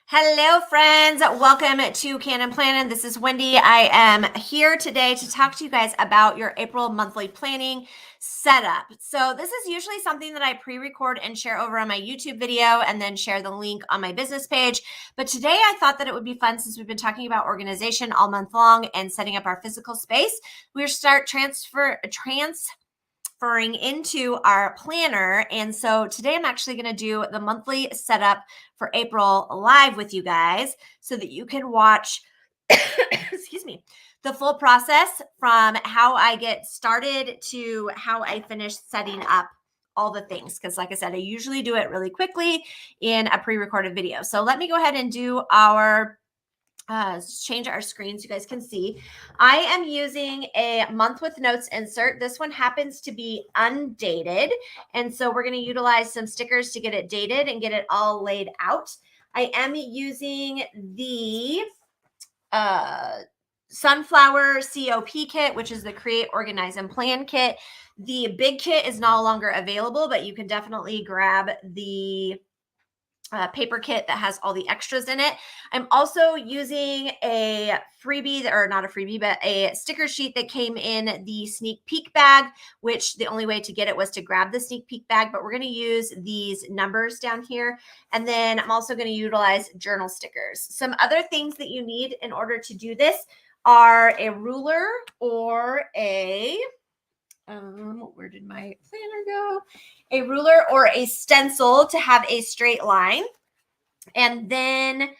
Hello, friends. Welcome to Cannin Plannin. This is Wendy. I am here today to talk to you guys about your April monthly planning setup. So this is usually something that I pre-record and share over on my YouTube video and then share the link on my business page. But today I thought that it would be fun, since we've been talking about organization all month long and setting up our physical space, we'll start transferring into our planner. And so today I'm actually going to do the monthly setup for April live with you guys so that you can watch, excuse me, the full process from how I get started to how I finish setting up all the things. Because like I said, I usually do it really quickly in a pre-recorded video. So let me go ahead and do our change our screen so you guys can see. I am using a month with notes insert. This one happens to be undated. And so we're going to utilize some stickers to get it dated and get it all laid out. I am using the Sunflower C.O.P kit, which is the Create, Organize, and Plan kit. The big kit is no longer available, but you can definitely grab the paper kit that has all the extras in it. I'm also using a freebie, or not a freebie, but a sticker sheet that came in the sneak peek bag, which the only way to get it was to grab the sneak peek bag, but we're going to use these numbers down here. And then I'm also going to utilize journal stickers. Some other things that you need in order to do this are a ruler or a where did my planner go? A ruler or a stencil to have a straight line, and then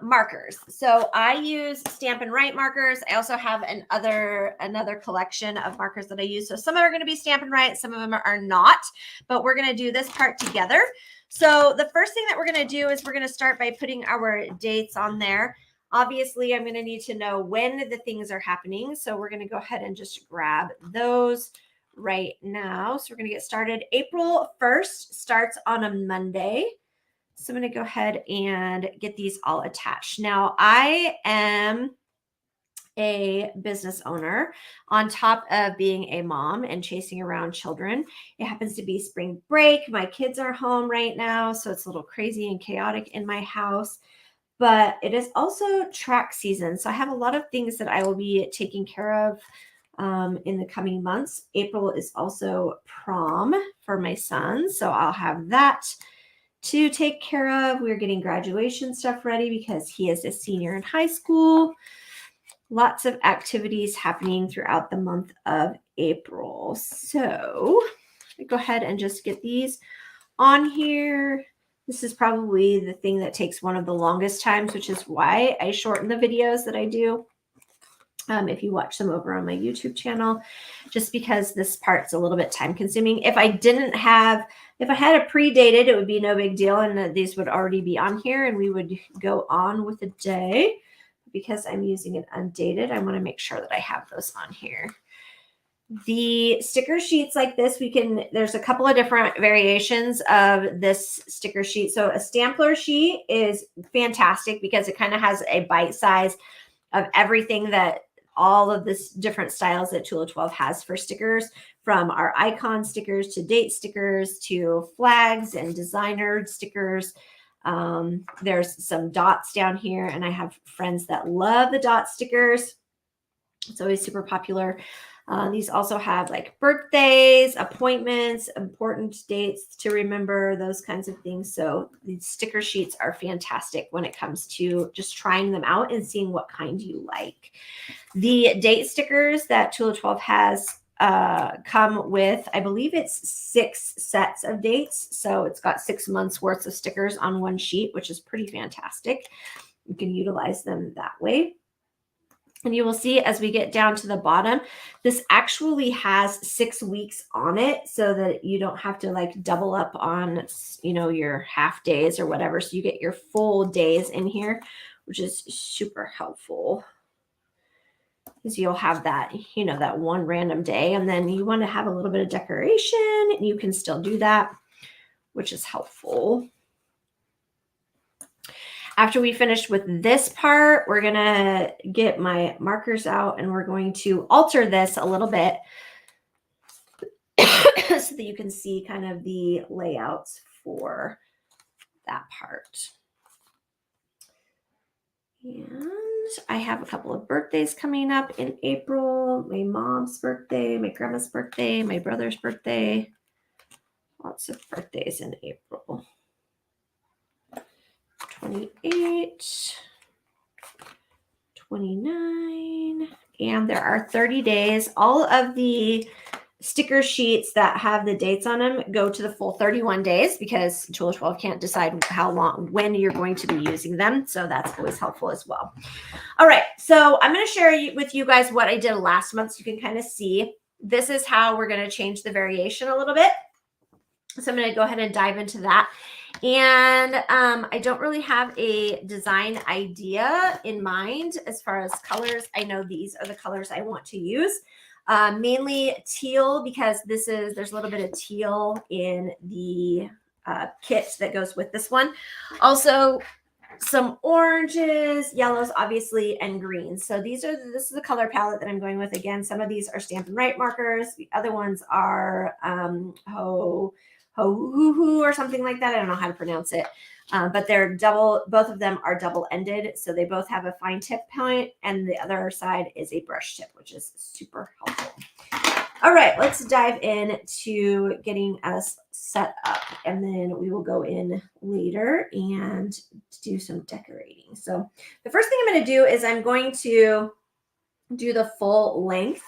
markers. So I use Stamp and Write markers. I also have another collection of markers that I use. So some are going to be Stamp and Write, some of them are not, but we're going to do this part together. So the first thing that we're going to do is we're going to start by putting our dates on there. Obviously, I'm going to need to know when the things are happening. So we're going to go ahead and just grab those right now. So we're going to get started. April 1st starts on a Monday. So I'm going to go ahead and get these all attached. Now, I am a business owner on top of being a mom and chasing around children. It happens to be spring break. My kids are home right now, so it's a little crazy and chaotic in my house. But it is also track season. So I have a lot of things that I will be taking care of in the coming months. April is also prom for my son. So I'll have that to take care of. We're getting graduation stuff ready because he is a senior in high school. Lots of activities happening throughout the month of April. So I go ahead and just get these on here. This is probably the thing that takes one of the longest times, which is why I shorten the videos that I do. If you watch them over on my YouTube channel, just because this part's a little bit time consuming. If I had a pre-dated, it would be no big deal. And these would already be on here and we would go on with the day. Because I'm using it undated, I want to make sure that I have those on here. The sticker sheets like this, there's a couple of different variations of this sticker sheet. So a Stampler sheet is fantastic because it kind of has a bite size of everything that all of this different styles that Tool of 12 has for stickers, from our icon stickers to date stickers to flags and designer stickers. There's some dots down here, and I have friends that love the dot stickers. It's always super popular. These also have like birthdays, appointments, important dates to remember, those kinds of things. So these sticker sheets are fantastic when it comes to just trying them out and seeing what kind you like. The date stickers that Tool of 12 has come with, I believe it's 6 sets of dates. So it's got 6 months worth of stickers on one sheet, which is pretty fantastic. You can utilize them that way. And you will see as we get down to the bottom, this actually has 6 weeks on it so that you don't have to like double up on, your half days or whatever. So you get your full days in here, which is super helpful. Because you'll have that, that one random day, and then you want to have a little bit of decoration, and you can still do that, which is helpful. After we finish with this part, we're going to get my markers out and we're going to alter this a little bit so that you can see kind of the layouts for that part. And I have a couple of birthdays coming up in April. My mom's birthday, my grandma's birthday, my brother's birthday. Lots of birthdays in April. 28, 29, and there are 30 days. All of the sticker sheets that have the dates on them go to the full 31 days because Tool of 12 can't decide how long, when you're going to be using them. So that's always helpful as well. All right, so I'm going to share with you guys what I did last month so you can kind of see. This is how we're going to change the variation a little bit. So I'm going to go ahead and dive into that. And I don't really have a design idea in mind as far as colors. I know these are the colors I want to use. Mainly teal because there's a little bit of teal in the kit that goes with this one. Also, some oranges, yellows, obviously, and greens. So this is the color palette that I'm going with. Again, some of these are Stampin' Right markers. The other ones are Ho Hoo Hoo or something like that. I don't know how to pronounce it. But they're double, both of them are double-ended. So they both have a fine tip point and the other side is a brush tip, which is super helpful. All right, let's dive in to getting us set up and then we will go in later and do some decorating. So the first thing I'm going to do is I'm going to do the full length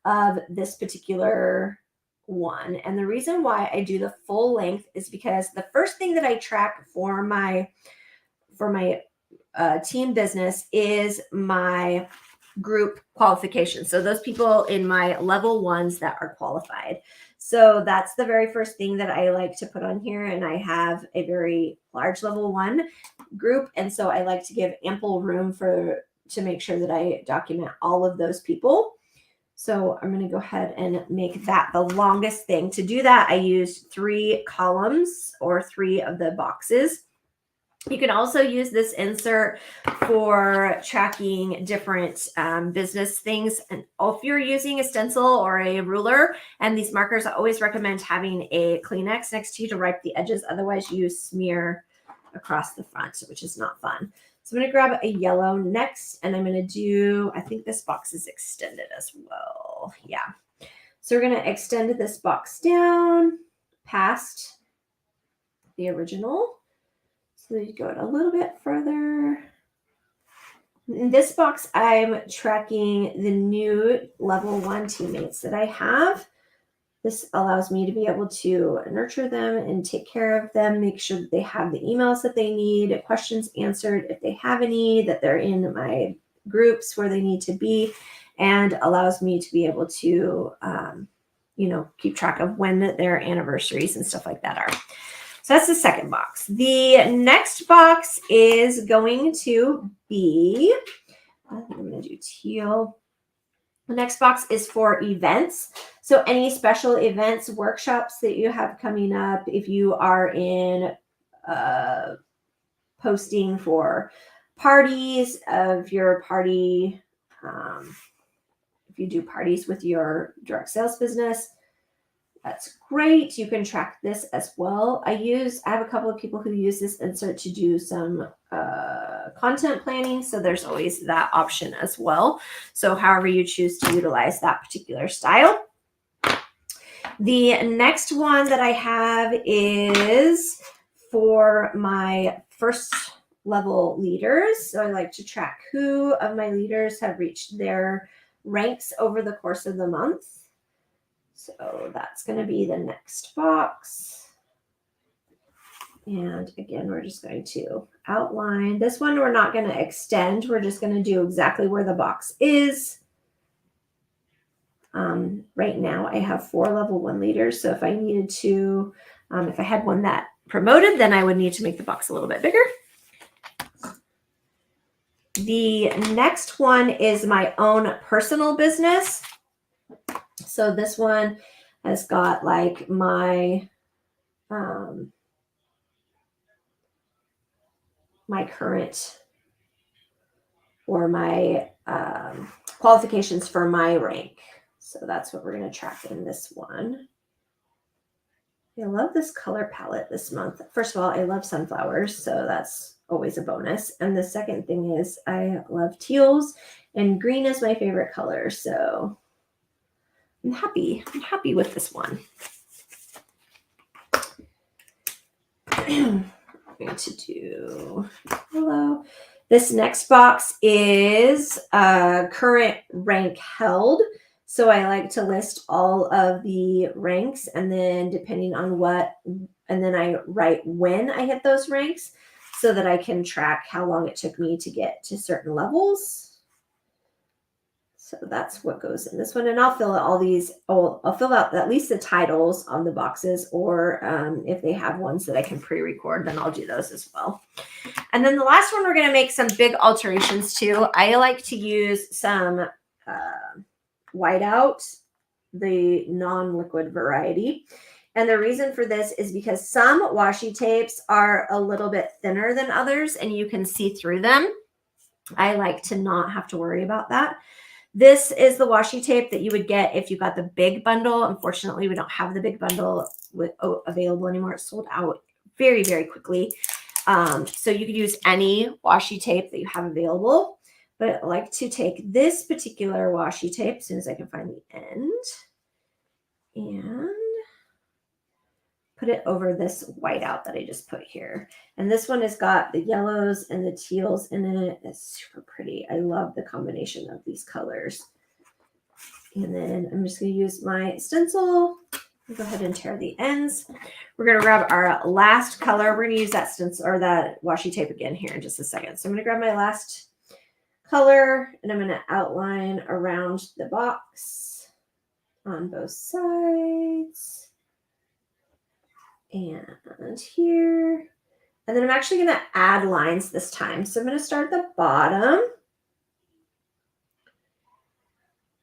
of this particular one. And the reason why I do the full length is because the first thing that I track for my team business is my group qualifications. So those people in my level ones that are qualified. So that's the very first thing that I like to put on here. And I have a very large level one group. And so I like to give ample room to make sure that I document all of those people. So I'm going to go ahead and make that the longest thing. To do that, I used 3 columns or 3 of the boxes. You can also use this insert for tracking different business things. And if you're using a stencil or a ruler and these markers, I always recommend having a Kleenex next to you to wipe the edges. Otherwise, you smear across the front, which is not fun. So I'm going to grab a yellow next, and I'm going to do, I think this box is extended as well. Yeah. So we're going to extend this box down past the original. So you go a little bit further. In this box, I'm tracking the new level 1 teammates that I have. This allows me to be able to nurture them and take care of them, make sure that they have the emails that they need, questions answered if they have any, that they're in my groups where they need to be, and allows me to be able to, keep track of when their anniversaries and stuff like that are. So that's the second box. The next box is going to be, I think I'm going to do teal. The next box is for events. So any special events, workshops that you have coming up, if you are in posting for parties of your party, if you do parties with your direct sales business, that's great. You can track this as well. I have a couple of people who use this insert to do some content planning. So there's always that option as well. So however you choose to utilize that particular style. The next one that I have is for my first level leaders. So I like to track who of my leaders have reached their ranks over the course of the month. So that's going to be the next box. And again, we're just going to outline. This one we're not going to extend. We're just going to do exactly where the box is. Right now I have 4 level 1 leaders. So if I needed to, if I had one that promoted, then I would need to make the box a little bit bigger. The next one is my own personal business. So this one has got like my my current or my qualifications for my rank. So that's what we're going to track in this one. I love this color palette this month. First of all, I love sunflowers, so that's always a bonus. And the second thing is I love teals, and green is my favorite color. So I'm happy with this one. I'm going to do hello. This next box is current rank held. So I like to list all of the ranks, and then depending on what, and then I write when I hit those ranks so that I can track how long it took me to get to certain levels. So that's what goes in this one. And I'll fill out all these. I'll fill out at least the titles on the boxes, or if they have ones that I can pre-record, then I'll do those as well. And then the last one, we're going to make some big alterations to. I like to use some whiteout, the non-liquid variety. And the reason for this is because some washi tapes are a little bit thinner than others, and you can see through them. I like to not have to worry about that. This is the washi tape that you would get if you got the big bundle. Unfortunately, we don't have the big bundle available anymore. It's sold out very, very quickly. So you could use any washi tape that you have available. But I like to take this particular washi tape as soon as I can find the end and put it over this whiteout that I just put here. And this one has got the yellows and the teals in it. It's super pretty. I love the combination of these colors. And then I'm just going to use my stencil. I'll go ahead and tear the ends. We're going to grab our last color. We're going to use that stencil or that washi tape again here in just a second. So I'm going to grab my last color, and I'm going to outline around the box on both sides. And here, and then I'm actually going to add lines this time. So I'm going to start at the bottom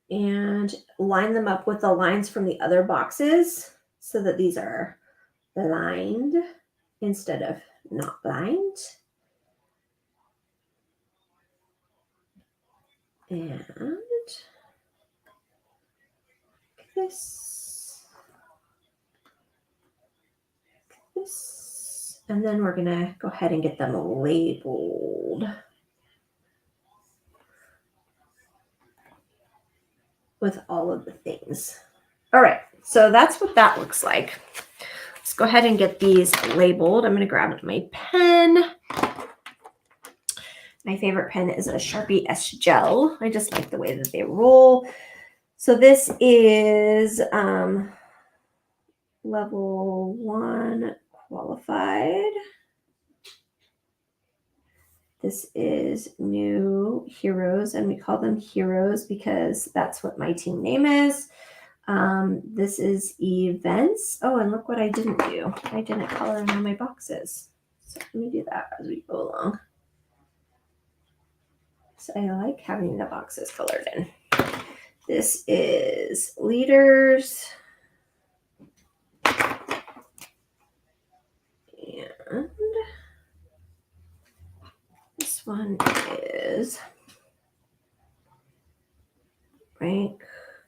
and line them up with the lines from the other boxes so that these are lined instead of not lined. And this. And then we're going to go ahead and get them labeled with all of the things. All right, so that's what that looks like. Let's go ahead and get these labeled. I'm going to grab my pen. My favorite pen is a Sharpie S Gel. I just like the way that they roll. So this is level 1 qualified. This is new heroes, and we call them heroes because that's what my team name is. This is events. Oh, and look what I didn't do. I didn't color in all my boxes. So let me do that as we go along. So I like having the boxes colored in. This is leaders. And this one is rank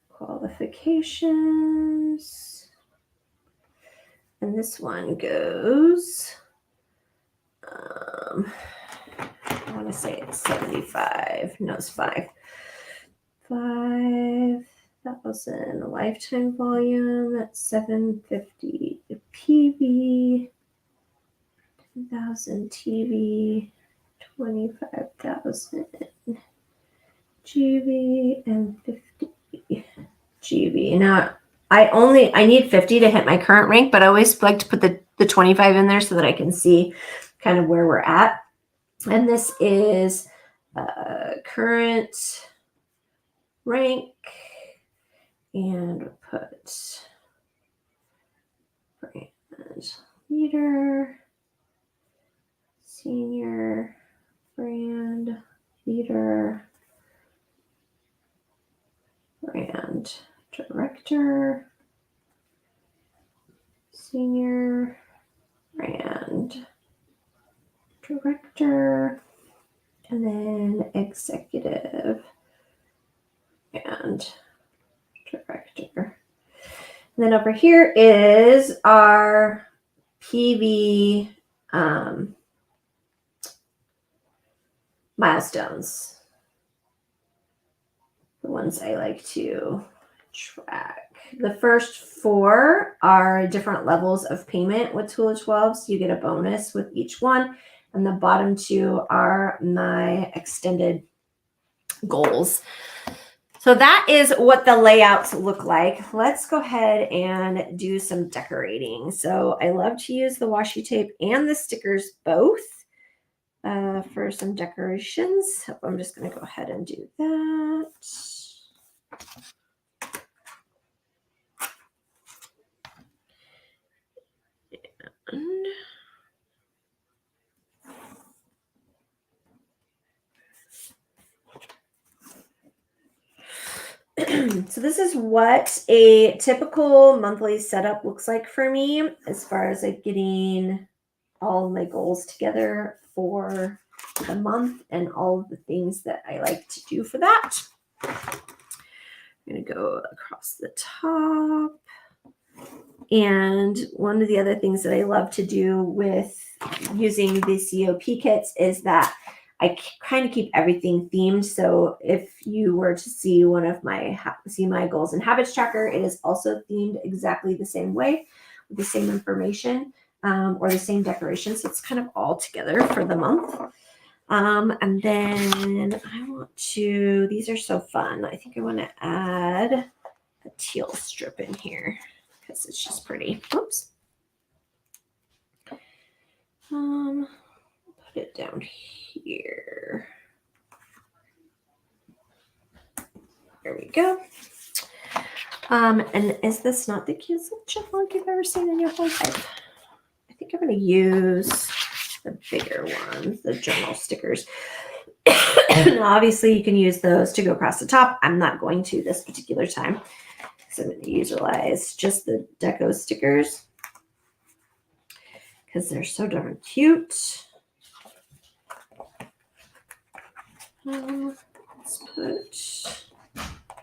qualifications. And this one goes, I want to say it's 75. No, it's 5. 5,000 lifetime volume. That's 750 PV. 10,000 TV. 25,000 GB and 50 GB. Now I need 50 to hit my current rank, but I always like to put the 25 in there so that I can see kind of where we're at. And this is current rank, and put brand leader, senior brand leader, brand director, senior brand director, and then executive and director. And then over here is our PV milestones. The ones I like to track. The first 4 are different levels of payment with Tool of 12s. You get a bonus with each one. And the bottom 2 are my extended goals. So that is what the layouts look like. Let's go ahead and do some decorating. So I love to use the washi tape and the stickers both for some decorations. So I'm just going to go ahead and do that. So this is what a typical monthly setup looks like for me as far as like getting all my goals together for the month and all of the things that I like to do for that. I'm going to go across the top. And one of the other things that I love to do with using the C.O.P kits is that I kind of keep everything themed. So if you were to see one of my goals and habits tracker, it is also themed exactly the same way with the same information or the same decorations. So it's kind of all together for the month. And then I want to, these are so fun. I think I want to add a teal strip in here because it's just pretty. Oops. Put it down here. There we go. And is this not the cutest little chipmunk you've ever seen in your whole life? I think I'm going to use the bigger ones, the journal stickers. Now, obviously, you can use those to go across the top. I'm not going to this particular time because I'm going to utilize just the deco stickers because they're so darn cute. Let's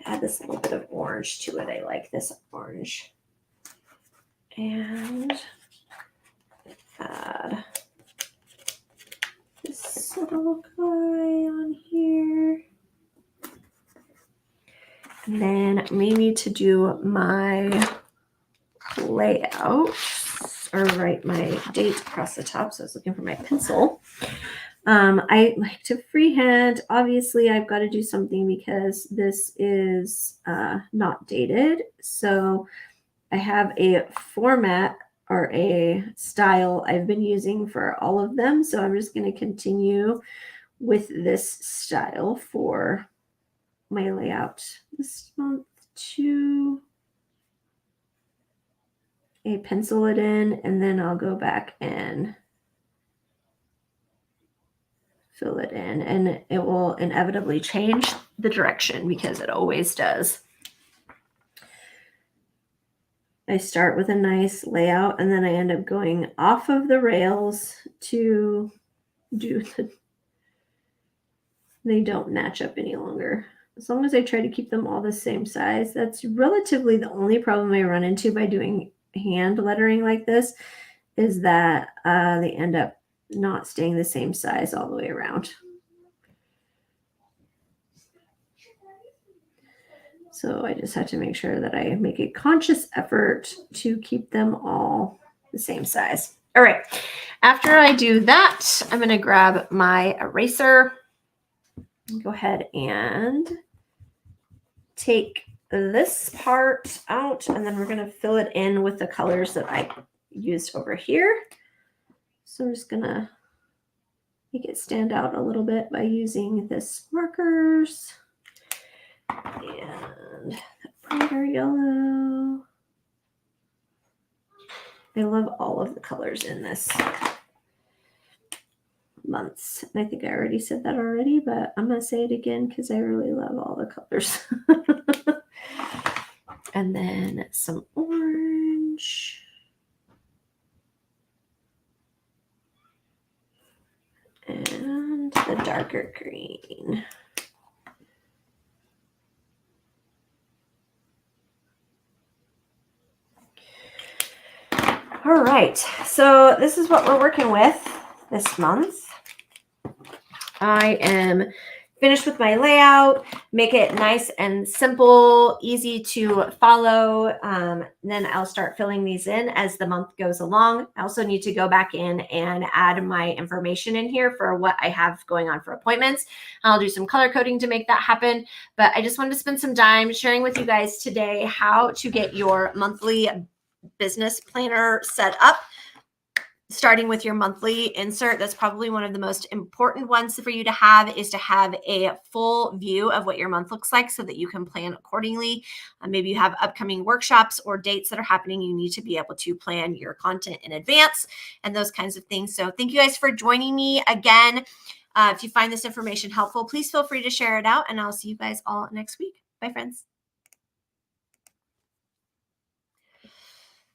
add this little bit of orange to it. I like this orange. And add this little guy on here. And then we need to do my layout or write my date across the top. So I was looking for my pencil. I like to freehand. Obviously, I've got to do something because this is not dated. So I have a format or a style I've been using for all of them. So I'm just going to continue with this style for my layout this month to pencil it in, and then I'll go back and fill it in, and it will inevitably change the direction because it always does. I start with a nice layout and then I end up going off of the rails to do they don't match up any longer. As long as I try to keep them all the same size, that's relatively the only problem I run into by doing hand lettering like this is that they end up not staying the same size all the way around. So I just have to make sure that I make a conscious effort to keep them all the same size. All right. After I do that, I'm going to grab my eraser. Go ahead and take this part out, and then we're going to fill it in with the colors that I used over here. So I'm just going to make it stand out a little bit by using this markers. And brighter yellow. I love all of the colors in this months. And I think I already said that already, but I'm going to say it again because I really love all the colors. And then some orange. And the darker green. All right, so this is what we're working with this month. I am finished with my layout, make it nice and simple, easy to follow. Then I'll start filling these in as the month goes along. I also need to go back in and add my information in here for what I have going on for appointments. I'll do some color coding to make that happen. But I just wanted to spend some time sharing with you guys today how to get your monthly business planner set up. Starting with your monthly insert, that's probably one of the most important ones for you to have, is to have a full view of what your month looks like so that you can plan accordingly. Maybe you have upcoming workshops or dates that are happening. You need to be able to plan your content in advance and those kinds of things. So thank you guys for joining me again. If you find this information helpful, please feel free to share it out, and I'll see you guys all next week. Bye, friends.